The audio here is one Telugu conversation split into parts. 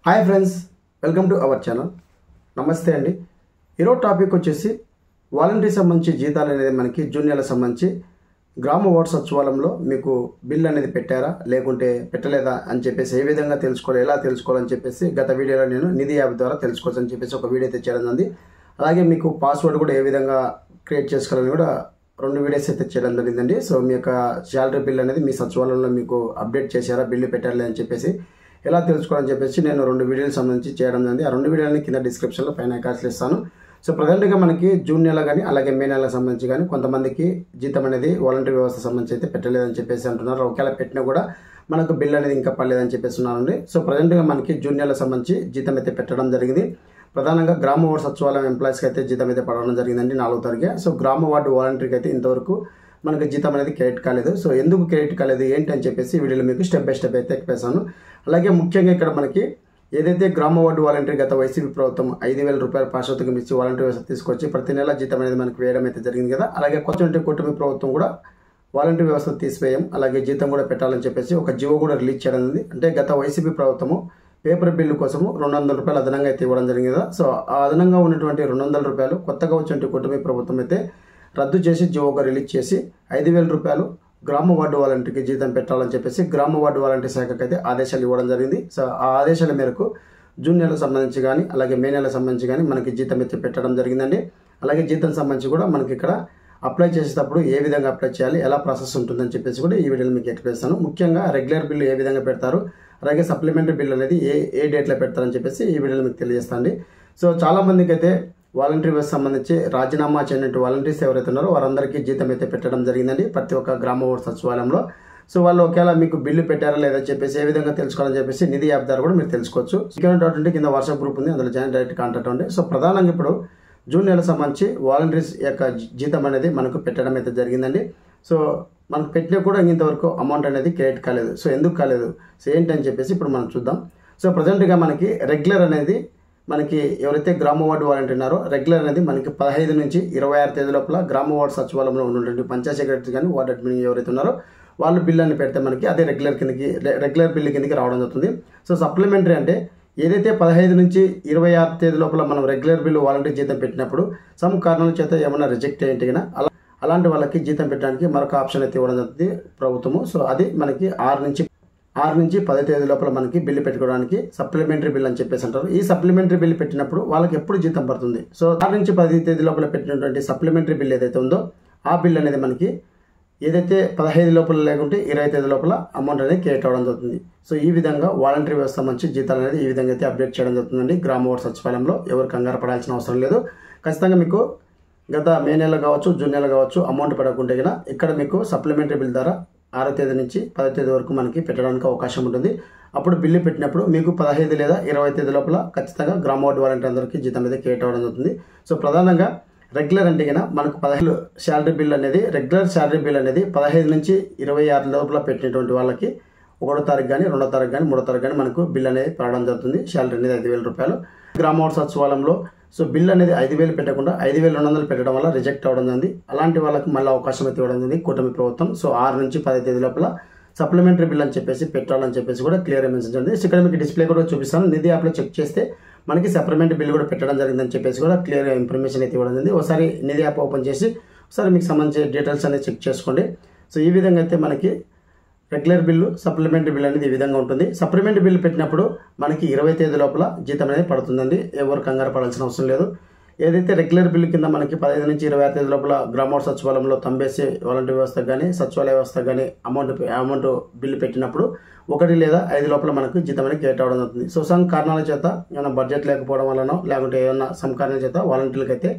Hi friends, welcome to our channel. నమస్తే అండి. ఈరోజు టాపిక్ వచ్చేసి వాలంటీర్ సంబంధించి జీతాలు అనేది మనకి జూనియర్లకు సంబంధించి గ్రామ వార్డు సచివాలయంలో మీకు బిల్ అనేది పెట్టారా లేకుంటే పెట్టలేదా అని చెప్పేసి ఏ విధంగా తెలుసుకోవాలి, ఎలా తెలుసుకోవాలని చెప్పేసి గత వీడియోలో నేను నిధి యాప్ ద్వారా తెలుసుకోవచ్చు అని చెప్పేసి ఒక వీడియో తెచ్చేయడం జరిగింది. అలాగే మీకు పాస్వర్డ్ కూడా ఏ విధంగా క్రియేట్ చేసుకోవాలని కూడా 2 వీడియోస్ అయితే చేయడం జరిగిందండి. సో మీ యొక్క శాలరీ బిల్ అనేది మీ సచివాలయంలో మీకు అప్డేట్ చేశారా, బిల్లు పెట్టారా అని చెప్పేసి ఎలా తెలుసుకోవాలని చెప్పేసి నేను 2 వీడియోలకు సంబంధించి చేయడం జరిగింది. ఆ 2 వీడియోలని కింద డిస్క్రిప్షన్లో పైన ఐకాన్స్ ఇస్తాను. సో ప్రజెంట్గా మనకి జూన్ నెల కానీ అలాగే మే నెలకు సంబంధించి కానీ కొంతమందికి జీతం అనేది వాలంటీర్ వ్యవస్థ సంబంధించి అయితే పెట్టలేదని చెప్పేసి అంటున్నారు. ఒకవేళ పెట్టినా కూడా మనకు బిల్ అనేది ఇంకా పడలేదని చెప్పేసి ఉన్నారండి. సో ప్రజెంట్గా మనకి జూన్ నెలకు సంబంధించి జీతం అయితే పెట్టడం జరిగింది. ప్రధానంగా గ్రామ వార్డు సచివాలయం ఎంప్లాయీస్కి అయితే జీతం అయితే పడడం జరిగిందండి 4వ తారీఖు. సో గ్రామ వార్డు వాలంటీర్కి అయితే ఇంతవరకు మనకి జీతం అనేది క్రెడిట్ కాలేదు. సో ఎందుకు క్రెడిట్ కాలేదు ఏంటి అని చెప్పేసి వీడియోలో మీకు స్టెప్ బై స్టెప్ అయితే ఎక్కిస్తాను. అలాగే ముఖ్యంగా ఇక్కడ మనకి ఏదైతే గ్రామ వార్డు వాలంటీర్ గత వైసీపీ ప్రభుత్వం 5,000 రూపాయల పారితోషికం ఇచ్చి వాలంటీర్ వ్యవస్థ తీసుకొచ్చి ప్రతి నెల జీతం అనేది మనకి వేయడం అయితే జరిగింది కదా. అలాగే కొత్త కూటమి ప్రభుత్వం కూడా వాలంటీర్ వ్యవస్థ తీసివేయం అలాగే జీతం కూడా పెట్టాలని చెప్పేసి ఒక జీవో కూడా రిలీజ్ చేయడం ఉంది. అంటే గత వైసీపీ ప్రభుత్వము పేపర్ బిల్లు కోసము 200 రూపాయలు అదనంగా అయితే ఇవ్వడం జరిగింది కదా. సో ఆ అదనంగా ఉన్నటువంటి 200 రూపాయలు కొత్తగా వచ్చిన కూటమి ప్రభుత్వం అయితే రద్దు చేసి జీవోగా రిలీజ్ చేసి 5,000 రూపాయలు గ్రామ వార్డు వాలంటీర్కి జీతం పెట్టాలని చెప్పేసి గ్రామ వార్డు వాలంటీర్ శాఖకు అయితే ఆదేశాలు ఇవ్వడం జరిగింది. సో ఆ ఆదేశాల మేరకు జూన్ నెలకు సంబంధించి కానీ అలాగే మే నెలకు సంబంధించి కానీ మనకి జీతం అయితే పెట్టడం జరిగిందండి. అలాగే జీతం సంబంధించి కూడా మనకి ఇక్కడ అప్లై చేసేటప్పుడు ఏ విధంగా అప్లై చేయాలి, ఎలా ప్రాసెస్ ఉంటుందని చెప్పేసి కూడా ఈ వీడియోలో మీకు ఎక్స్ప్లెయిన్. ముఖ్యంగా రెగ్యులర్ బిల్లు ఏ విధంగా పెడతారు, అలాగే సప్లిమెంటరీ బిల్ అనేది ఏ డేట్లో పెడతారని చెప్పేసి ఈ వీడియోలో మీకు తెలియజేస్తాండి. సో చాలా మందికి అయితే వాలంటీర్ వ్యవస్థ సంబంధించి రాజీనామా చేయనట్టు వాలంటీర్స్ ఎవరైతే ఉన్నారో వారందరికీ జీతం అయితే పెట్టడం జరిగిందండి ప్రతి ఒక్క గ్రామ వార్డు సచివాలయంలో. సో వాళ్ళు ఒకవేళ మీకు బిల్లు పెట్టారా లేదని చెప్పేసి ఏ విధంగా తెలుసుకోవాలని చెప్పేసి నిధి యాప్ ద్వారా కూడా మీరు తెలుసుకోవచ్చు. ఇంకేంటంటే కింద వాట్సాప్ గ్రూప్ ఉంది, అందులో జాయిన్ డైరెక్ట్ కాంటాక్ట్ ఉంది. సో ప్రధానంగా ఇప్పుడు జూన్ నెలకు సంబంధించి వాలంటీర్స్ యొక్క జీతం అనేది మనకు పెట్టడం అయితే జరిగిందండి. సో మనకు పెట్టినా కూడా ఇంతవరకు అమౌంట్ అనేది క్రెడిట్ కాలేదు. సో ఎందుకు కాలేదు, సో ఏంటి అని చెప్పేసి ఇప్పుడు మనం చూద్దాం. సో ప్రజెంట్గా మనకి రెగ్యులర్ అనేది మనకి ఎవరైతే గ్రామ వార్డు వాలంటీర్ ఉన్నారో రెగ్యులర్ అనేది మనకి 15 నుంచి 26 తేదీ లోపల గ్రామ వార్డు సచివాలయంలో ఉన్నటువంటి పంచాయతీ సెక్రటరీ కానీ వార్డు అడ్మిన్ ఎవరైతే ఉన్నారో వాళ్ళు బిల్ అని పెడితే మనకి అదే రెగ్యులర్ బిల్ కిందకి రావడం జరుగుతుంది. సో సప్లిమెంటరీ అంటే ఏదైతే 15 నుంచి 26 తేదీ లోపల మనం రెగ్యులర్ బిల్లు వాలంటీర్ జీతం పెట్టినప్పుడు సమ్ కారణాల చేత ఏమైనా రిజెక్ట్ అయ్యింటే అలాంటి వాళ్ళకి జీతం పెట్టడానికి మరొక ఆప్షన్ అయితే ఇవ్వడం జరుగుతుంది ప్రభుత్వము. సో అది మనకి 6 నుంచి 10 తేదీ లోపల మనకి బిల్లు పెట్టుకోవడానికి సప్లిమెంటరీ బిల్ అని చెప్పేసి అంటారు. ఈ సప్లిమెంటరీ బిల్ పెట్టినప్పుడు వాళ్ళకి ఎప్పుడు జీతం పడుతుంది. సో 6 నుంచి 10 తేదీ లోపల పెట్టినటువంటి సప్లిమెంటరీ బిల్ ఏదైతే ఉందో ఆ బిల్ అనేది మనకి ఏదైతే 15 లోపల లేకుంటే 20 తేదీ లోపల అమౌంట్ అనేది క్రియేట్ అవ్వడం జరుగుతుంది. సో ఈ విధంగా వాలంటీర్ వ్యవస్థ మంచి జీతాలు అనేది ఈ విధంగా అయితే అప్డేట్ చేయడం జరుగుతుందండి గ్రామ వార్డు సచివాలయంలో. ఎవరు కంగారు పడాల్సిన అవసరం లేదు. ఖచ్చితంగా మీకు గత మే నెల కావచ్చు జూన్ నెల కావచ్చు అమౌంట్ పడకుంటే కనుక ఇక్కడ మీకు సప్లిమెంటరీ బిల్ ద్వారా 6వ తేదీ నుంచి 10వ తేదీ వరకు మనకి పెట్టడానికి అవకాశం ఉంటుంది. అప్పుడు బిల్లు పెట్టినప్పుడు మీకు 15 లేదా 20 తేదీ లోపల ఖచ్చితంగా గ్రామ వార్డు వాలంటీర్ అందరికీ జీతం అనేది క్రియేట్ అవ్వడం జరుగుతుంది. సో ప్రధానంగా రెగ్యులర్ అంటే కన్నా మనకు 15 శాలరీ బిల్ అనేది రెగ్యులర్ శాలరీ బిల్ అనేది 15 నుంచి 26 లోపల పెట్టినటువంటి వాళ్ళకి 1వ తారీఖు కానీ 2వ తారీఖు కానీ 3వ తారీఖు కానీ మనకు బిల్ అనేది పడడం జరుగుతుంది. శాలరీ అనేది 5,000 రూపాయలు గ్రామ వార్డు సచివాలయంలో. సో బిల్ అనేది 5,000 పెట్టకుండా 5,200 పెట్టడం వల్ల రిజెక్ట్ అవ్వడం జరిగింది. అలాంటి వాళ్ళకి మళ్ళీ అవకాశం అయితే ఇవ్వడం జరిగింది కూటమి ప్రభుత్వం. సో 6 నుంచి 10 తేదీ లోపల సప్లిమెంటరీ బిల్ అని చెప్పేసి పెట్టాలని చెప్పేసి కూడా క్లియర్ మెన్షన్ చేయండి. ఇక్కడ మీకు డిస్ప్లే కూడా చూపిస్తాను. నిధి యాప్లో చెక్ చేస్తే మనకి సప్లిమెంటరీ బిల్ కూడా పెట్టడం జరిగిందని చెప్పేసి కూడా క్లియర్ ఇన్ఫర్మేషన్ అయితే ఇవ్వడం జరిగింది. ఒకసారి నిధి యాప్ ఓపెన్ చేసి ఒకసారి మీకు సంబంధించిన డీటెయిల్స్ అనేది చెక్ చేసుకోండి. సో ఈ విధంగా అయితే మనకి రెగ్యులర్ బిల్లు సప్లిమెంటరీ బిల్ అనేది ఈ విధంగా ఉంటుంది. సప్లిమెంటరీ బిల్లు పెట్టినప్పుడు మనకి 20 తేదీ లోపల జీతం అనేది పడుతుందండి. ఎవరు కంగారు పడాల్సిన అవసరం లేదు. ఏదైతే రెగ్యులర్ బిల్లు కింద మనకి 15 నుంచి 26 తేదీ లోపల గ్రామ వార్డు సచివాలయంలో తంబేసి వాలంటీర్ వ్యవస్థ కానీ సచివాలయ వ్యవస్థ కానీ అమౌంట్ బిల్లు పెట్టినప్పుడు 1 లేదా 5 లోపల మనకు జీతం అనేది క్రియేట్ అవ్వడం అవుతుంది. సో సమ్ కారణాల చేత ఏమైనా బడ్జెట్ లేకపోవడం వలన లేకుంటే ఏమైనా సమ్ కారణాల చేత వాలంటీర్లకు అయితే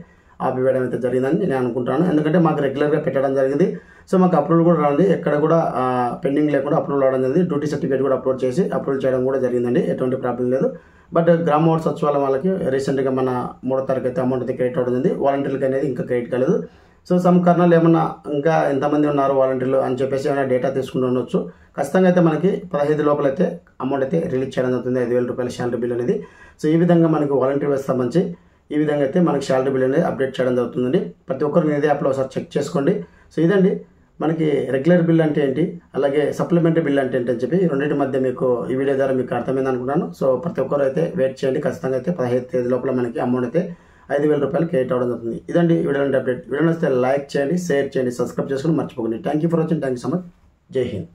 ఆపివేయడం అయితే జరిగిందని నేను అనుకుంటాను. ఎందుకంటే మాకు రెగ్యులర్గా పెట్టడం జరిగింది. సో మాకు అప్రూవల్ కూడా రాండి, ఎక్కడ కూడా పెండింగ్ లేకుండా అప్రూవల్ రావడం జరిగింది. డ్యూటీ సర్టిఫికేట్ కూడా అప్లోడ్ చేసి అప్రూవల్ చేయడం కూడా జరిగిందండి. ఎటువంటి ప్రాబ్లం లేదు. బట్ గ్రామ వార్డు సచివాలయం వాళ్ళకి రీసెంట్గా మన 3వ తారీఖు అయితే అమౌంట్ అయితే క్రియేట్ అవ్వడం జరిగింది. వాలంటీర్లకి అనేది ఇంకా క్రియేట్ కాలేదు. సో సమ్ కారణాలు ఏమన్నా ఇంకా ఎంతమంది ఉన్నారు వాలంటీర్లు అని చెప్పేసి ఏమైనా డేటా తీసుకుంటూ ఉండొచ్చు. ఖచ్చితంగా అయితే మనకి 15 లోపల అయితే అమౌంట్ అయితే రిలీజ్ చేయడం జరుగుతుంది 5,000 రూపాయల శాలరీ బిల్ అనేది. సో ఈ విధంగా మనకి వాలంటీర్ వ్యవస్థ సంబంధించి ఈ విధంగా అయితే మనకి శాలరీ బిల్ అనేది అప్డేట్ చేయడం జరుగుతుందండి. ప్రతి ఒక్కరు నిధి యాప్లో ఒకసారి చెక్ చేసుకోండి. సో ఇదండి మనకి రెగ్యులర్ బిల్ అంటే ఏంటి, అలాగే సప్లిమెంటరీ బిల్ అంటే ఏంటి అని చెప్పి రెండింటి మధ్య మీకు ఈ వీడియో ద్వారా మీకు అర్థమైంది అనుకుంటున్నాను. సో ప్రతి ఒక్కరు అయితే వెయిట్ చేయండి. ఖచ్చితంగా అయితే 15వ తేదీ లోపల మనకి అమౌంట్ అయితే 5,000 రూపాయలు క్రెడిట్ అవ్వడం జరుగుతుంది. ఇదండి వీడియో అప్డేట్. వీడియో నచ్చితే లైక్ చేయండి, షేర్ చేయండి, సబ్స్క్రైబ్ చేసుకుని మర్చిపోకండి. Thank you for watching. Thank you so much. జై హింద్.